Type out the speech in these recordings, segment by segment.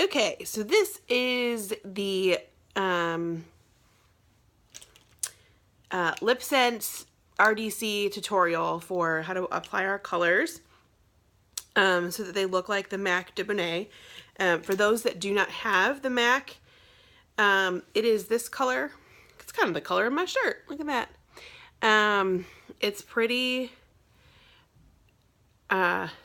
Okay, so this is the lipsense RDC tutorial for how to apply our colors so that they look like the MAC de Monet. For those that do not have the MAC, it is this color. It's kind of the color of my shirt. Look at that. It's pretty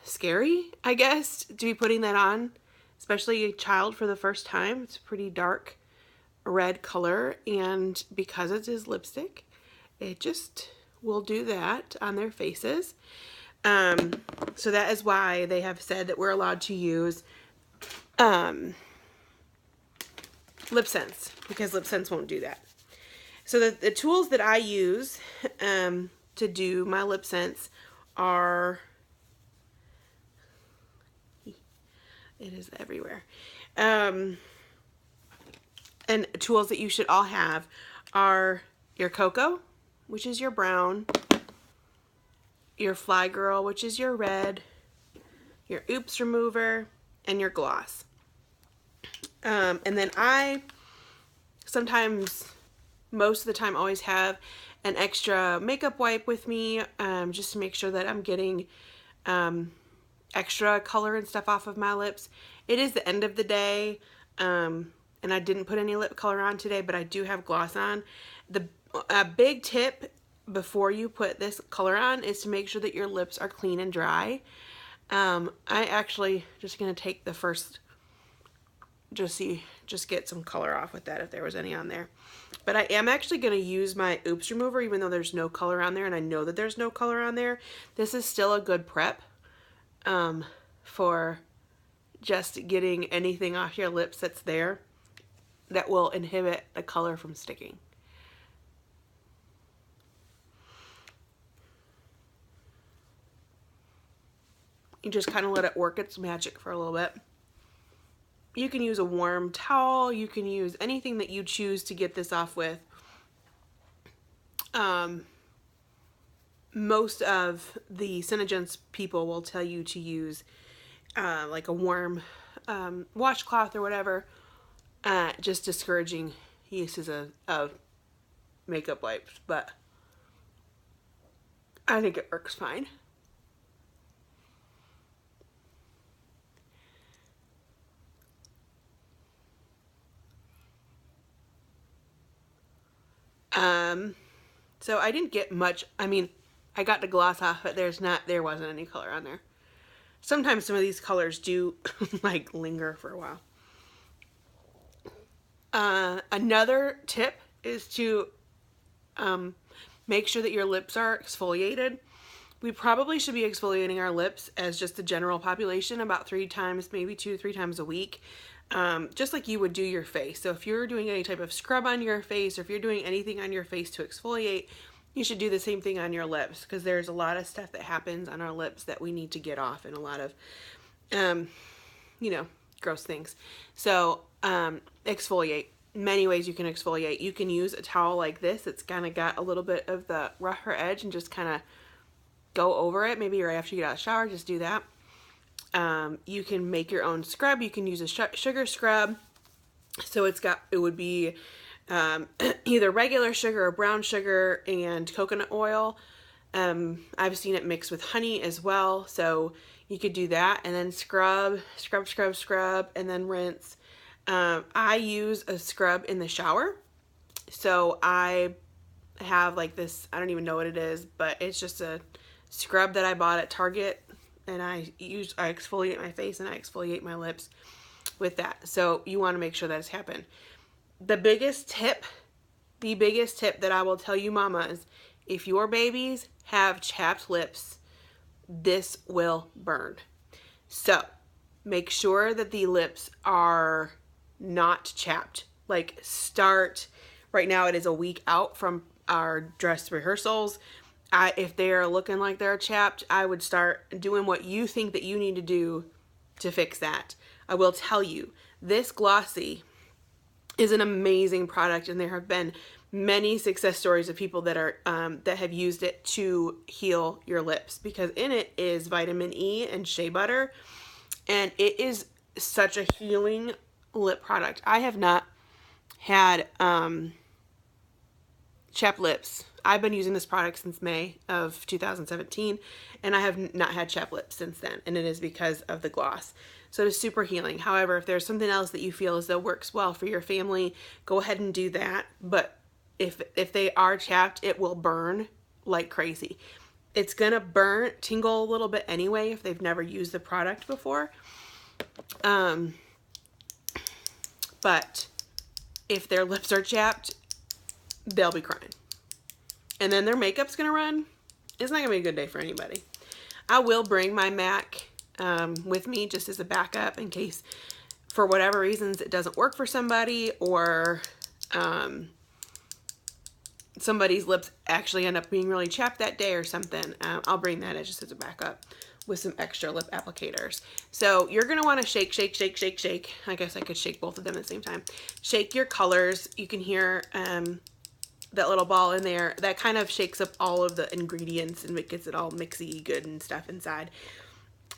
scary, I guess, to be putting that on, especially a child for the first time. It's a pretty dark red color, and because it is lipstick, it just will do that on their faces. So that is why they have said that we're allowed to use lipsense, because lipsense won't do that. So the tools that I use to do my lipsense are, it is everywhere. And tools that you should all have are your cocoa, which is your brown, your Fly Girl, which is your red, your Oops Remover, and your gloss. And then I sometimes, most of the time, always have an extra makeup wipe with me, just to make sure that I'm getting extra color and stuff off of my lips. It is the end of the day, and I didn't put any lip color on today, but I do have gloss on. The big tip before you put this color on is to make sure that your lips are clean and dry. I actually just gonna take the first, just get some color off with that if there was any on there. But I am actually gonna use my Oops Remover, even though there's no color on there, and I know that there's no color on there. This is still a good prep for just getting anything off your lips that's there that will inhibit the color from sticking. You just kind of let it work its magic for a little bit. You can use a warm towel, you can use anything that you choose to get this off with. Most of the Synergence people will tell you to use like a warm washcloth or whatever, just discouraging uses of makeup wipes, but I think it works fine. So I didn't get much. I mean, I got the gloss off, but there wasn't any color on there. Sometimes some of these colors do like linger for a while. Another tip is to make sure that your lips are exfoliated. We probably should be exfoliating our lips as just the general population about 3 times, maybe 2 to 3 times a week. Just like you would do your face. So if you're doing any type of scrub on your face, or if you're doing anything on your face to exfoliate, you should do the same thing on your lips, because there's a lot of stuff that happens on our lips that we need to get off, and a lot of, you know, gross things. So exfoliate. Many ways you can exfoliate. You can use a towel like this. It's kind of got a little bit of the rougher edge, and just kind of go over it. Maybe right after you get out of the shower, just do that. You can make your own scrub. You can use a sugar scrub. So it would be either regular sugar or brown sugar and coconut oil. I've seen it mixed with honey as well. So you could do that, and then scrub, and then rinse. I use a scrub in the shower. So I have like this, I don't even know what it is, but it's just a scrub that I bought at Target. And I exfoliate my face and I exfoliate my lips with that. So you want to make sure that has happened. The biggest tip that I will tell you mamas, if your babies have chapped lips, this will burn. So make sure that the lips are not chapped. Like, right now it is a week out from our dress rehearsals. If they're looking like they're chapped, I would start doing what you think that you need to do to fix that. I will tell you, this Glossy is an amazing product, and there have been many success stories of people that are that have used it to heal your lips, because in it is vitamin E and shea butter, and it is such a healing lip product. I have not had chapped lips. I've been using this product since May of 2017, and I have not had chapped lips since then, and it is because of the gloss. So it is super healing. However, if there's something else that you feel as though works well for your family, go ahead and do that. But if they are chapped, it will burn like crazy. It's gonna burn, tingle a little bit anyway if they've never used the product before. But if their lips are chapped, they'll be crying. And then their makeup's gonna run. It's not gonna be a good day for anybody. I will bring my MAC with me just as a backup in case for whatever reasons it doesn't work for somebody, or somebody's lips actually end up being really chapped that day or something. I'll bring that just as a backup with some extra lip applicators. So you're gonna wanna shake, shake, shake, shake, shake. I guess I could shake both of them at the same time. Shake your colors. You can hear that little ball in there. That kind of shakes up all of the ingredients and it gets it all mixy good and stuff inside.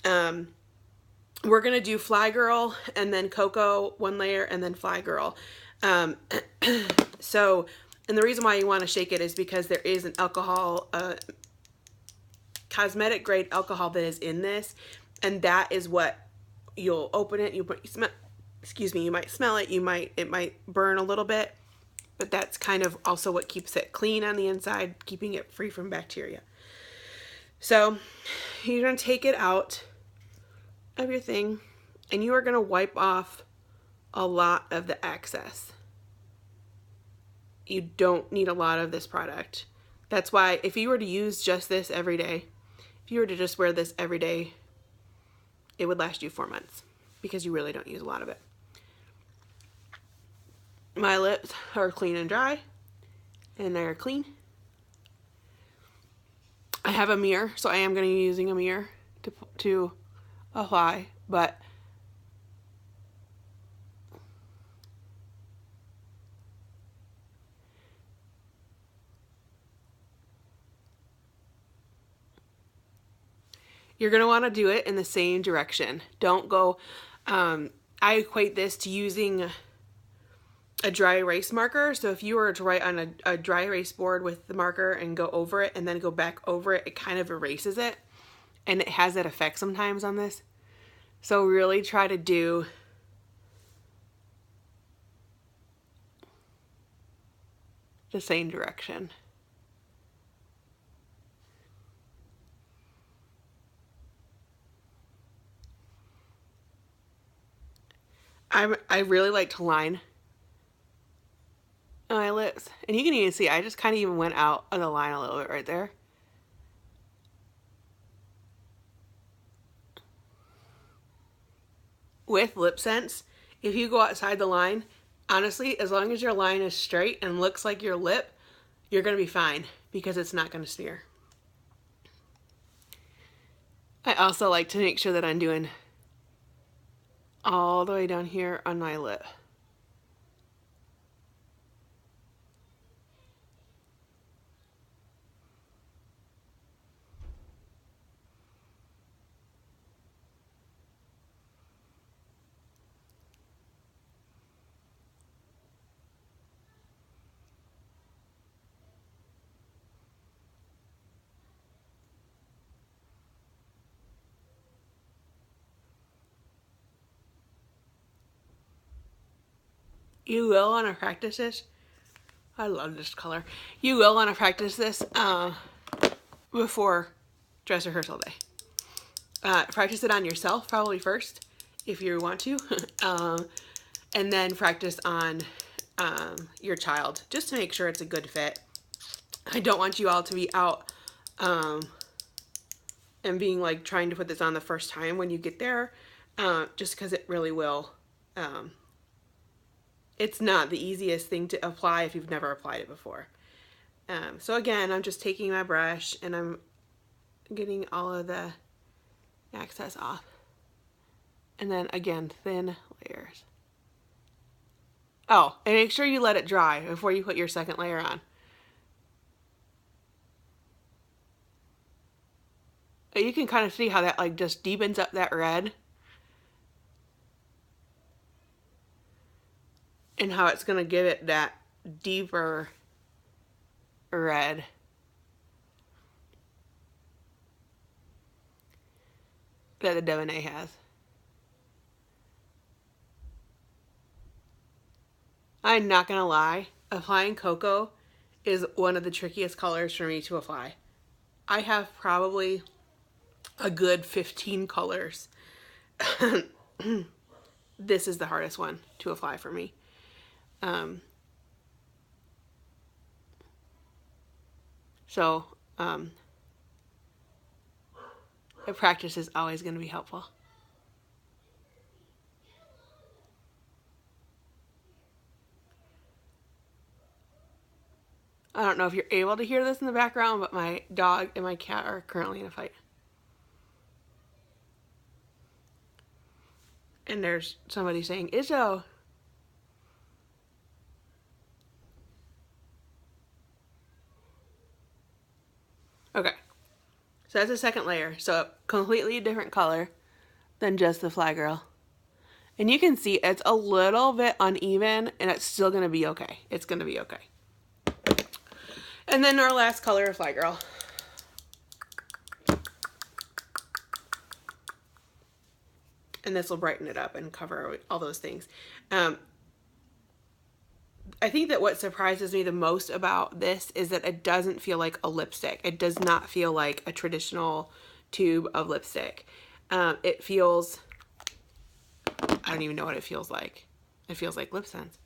We're gonna do Fly Girl and then Cocoa one layer and then Fly Girl. So, and the reason why you want to shake it is because there is an alcohol, cosmetic grade alcohol that is in this, and that is what you'll open it. You smell, excuse me, you might smell it. It might burn a little bit, but that's kind of also what keeps it clean on the inside, keeping it free from bacteria. So you're gonna take it out of your thing, and you are gonna wipe off a lot of the excess. You don't need a lot of this product. That's why if you were to use just this every day, if you were to just wear this every day, it would last you 4 months because you really don't use a lot of it. My lips are clean and dry, and they're clean. I have a mirror, so I am going to be using a mirror to apply, but you're going to want to do it in the same direction. Don't go, I equate this to using a dry erase marker. So if you were to write on a dry erase board with the marker and go over it and then go back over it, it kind of erases it. And it has that effect sometimes on this. So really try to do the same direction. I really like to line my lips, and you can even see I just kind of even went out of the line a little bit right there. With lipsense, if you go outside the line, honestly, as long as your line is straight and looks like your lip, you're gonna be fine because it's not gonna smear. I also like to make sure that I'm doing all the way down here on my lip. You will want to practice this. I love this color. You will want to practice this before dress rehearsal day. Practice it on yourself probably first if you want to, and then practice on your child just to make sure it's a good fit. I don't want you all to be out and being like trying to put this on the first time when you get there, just because it really will. It's not the easiest thing to apply if you've never applied it before. So again, I'm just taking my brush and I'm getting all of the excess off. And then again, thin layers. Oh, and make sure you let it dry before you put your second layer on. You can kind of see how that like just deepens up that red. and how it's going to give it that deeper red. That the Debonair has. I'm not gonna lie, applying cocoa is one of the trickiest colors for me to apply. I have probably a good 15 colors. This is the hardest one to apply for me. A practice is always going to be helpful. I don't know if you're able to hear this in the background, but my dog and my cat are currently in a fight. And there's somebody saying, Izzo. Okay. So that's the second layer. So a completely different color than just the Fly Girl. And you can see it's a little bit uneven, and it's still going to be okay. It's going to be okay. And then our last color of Fly Girl. And this will brighten it up and cover all those things. I think that what surprises me the most about this is that it doesn't feel like a lipstick. It does not feel like a traditional tube of lipstick. It feels, I don't even know what it feels like. It feels like lipsense.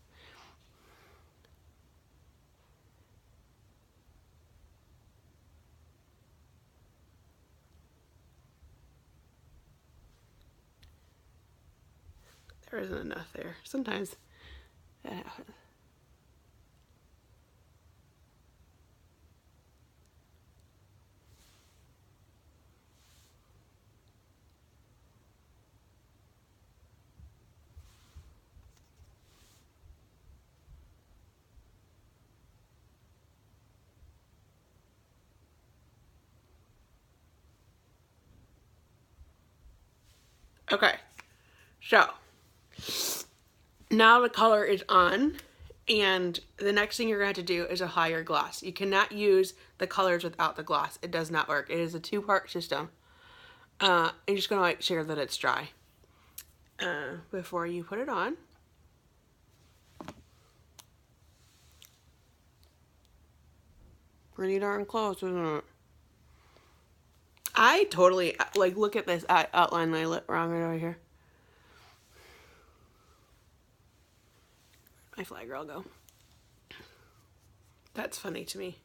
There isn't enough there. Sometimes that happens. Okay, so now the color is on, and the next thing you're going to have to do is apply your gloss. You cannot use the colors without the gloss. It does not work. It is a two-part system. You're just going to make sure that it's dry before you put it on. Pretty darn close, isn't it? I totally, like, look at this. I outlined my lip wrong right over here. My Fly Girl go. That's funny to me.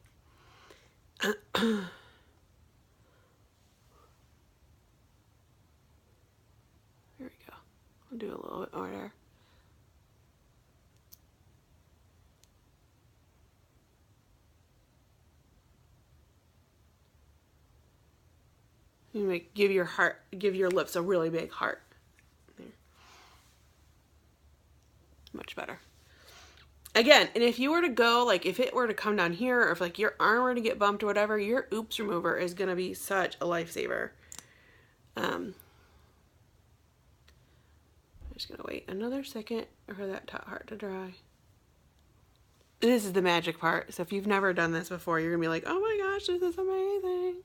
There we go. I'll do a little bit more there. You give your lips a really big heart. There. Much better. Again, and if you were to go, like, if it were to come down here, or if, like, your arm were to get bumped or whatever, your oops remover is going to be such a lifesaver. I'm just going to wait another second for that top part to dry. This is the magic part. So if you've never done this before, you're going to be like, oh my gosh, this is amazing.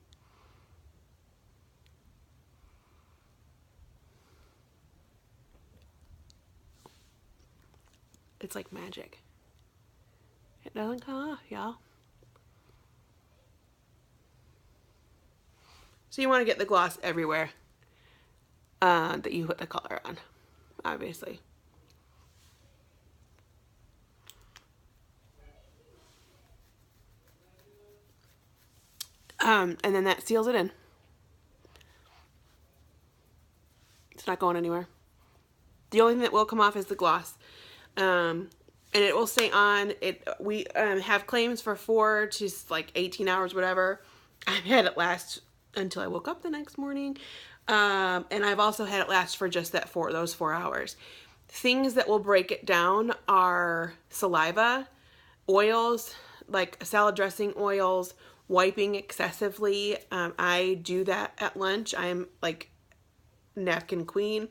It's like magic. It doesn't come off, y'all. So you want to get the gloss everywhere that you put the color on, obviously. And then that seals it in. It's not going anywhere. The only thing that will come off is the gloss. And it will stay on. We have claims for 4 to like 18 hours, whatever. I've had it last until I woke up the next morning. And I've also had it last for just those 4 hours. Things that will break it down are saliva, oils, like salad dressing oils, wiping excessively. I do that at lunch. I'm like napkin queen.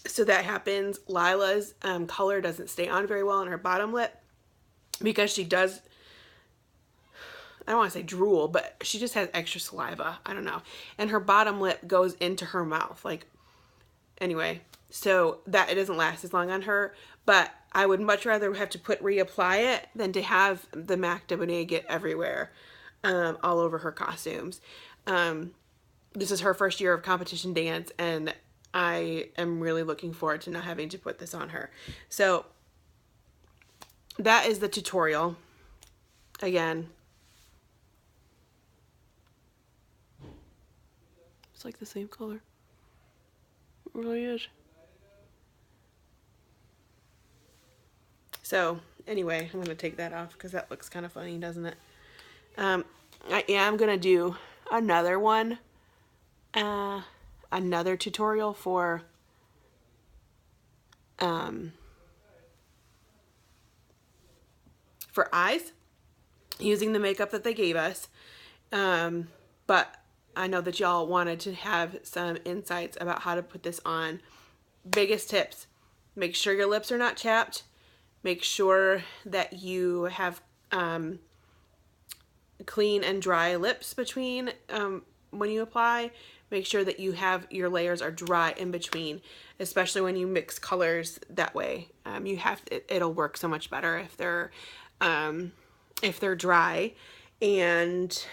So that happens. Lila's color doesn't stay on very well on her bottom lip because she does, I don't want to say drool, but she just has extra saliva. I don't know. And her bottom lip goes into her mouth. Like, anyway, so that it doesn't last as long on her. But I would much rather have to reapply it than to have the MAC Debonair get everywhere, all over her costumes. This is her first year of competition dance, and I am really looking forward to not having to put this on her. So that is the tutorial. Again, it's like the same color. It really is. So anyway, I'm going to take that off because that looks kind of funny, doesn't it? I am going to do another one, another tutorial for eyes using the makeup that they gave us. But I know that y'all wanted to have some insights about how to put this on. Biggest tips: make sure your lips are not chapped. Make sure that you have clean and dry lips between when you apply. Make sure that you have your layers are dry in between, especially when you mix colors that way. You have it'll work so much better if they're dry. And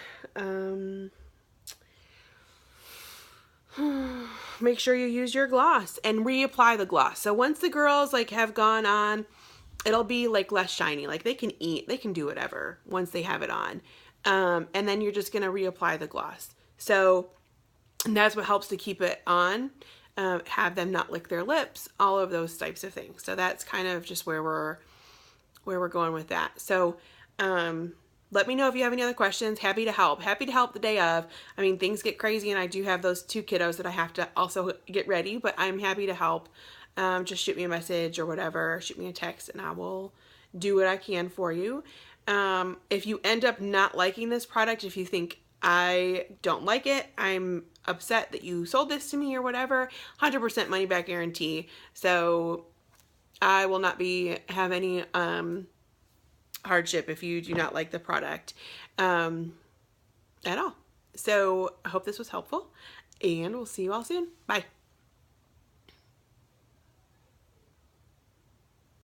make sure you use your gloss and reapply the gloss. So once the girls like have gone on, it'll be like less shiny. Like they can eat, they can do whatever once they have it on. And then you're just going to reapply the gloss. So that's what helps to keep it on, have them not lick their lips, all of those types of things. So that's kind of just where we're going with that. So, let me know if you have any other questions. Happy to help. Happy to help the day of. I mean, things get crazy, and I do have those 2 kiddos that I have to also get ready, but I'm happy to help. Just shoot me a message or whatever. Shoot me a text, and I will do what I can for you. If you end up not liking this product, if you think I don't like it, I'm upset that you sold this to me or whatever, 100% money back guarantee. So I will not have any hardship if you do not like the product at all. So I hope this was helpful, and we'll see you all soon. Bye.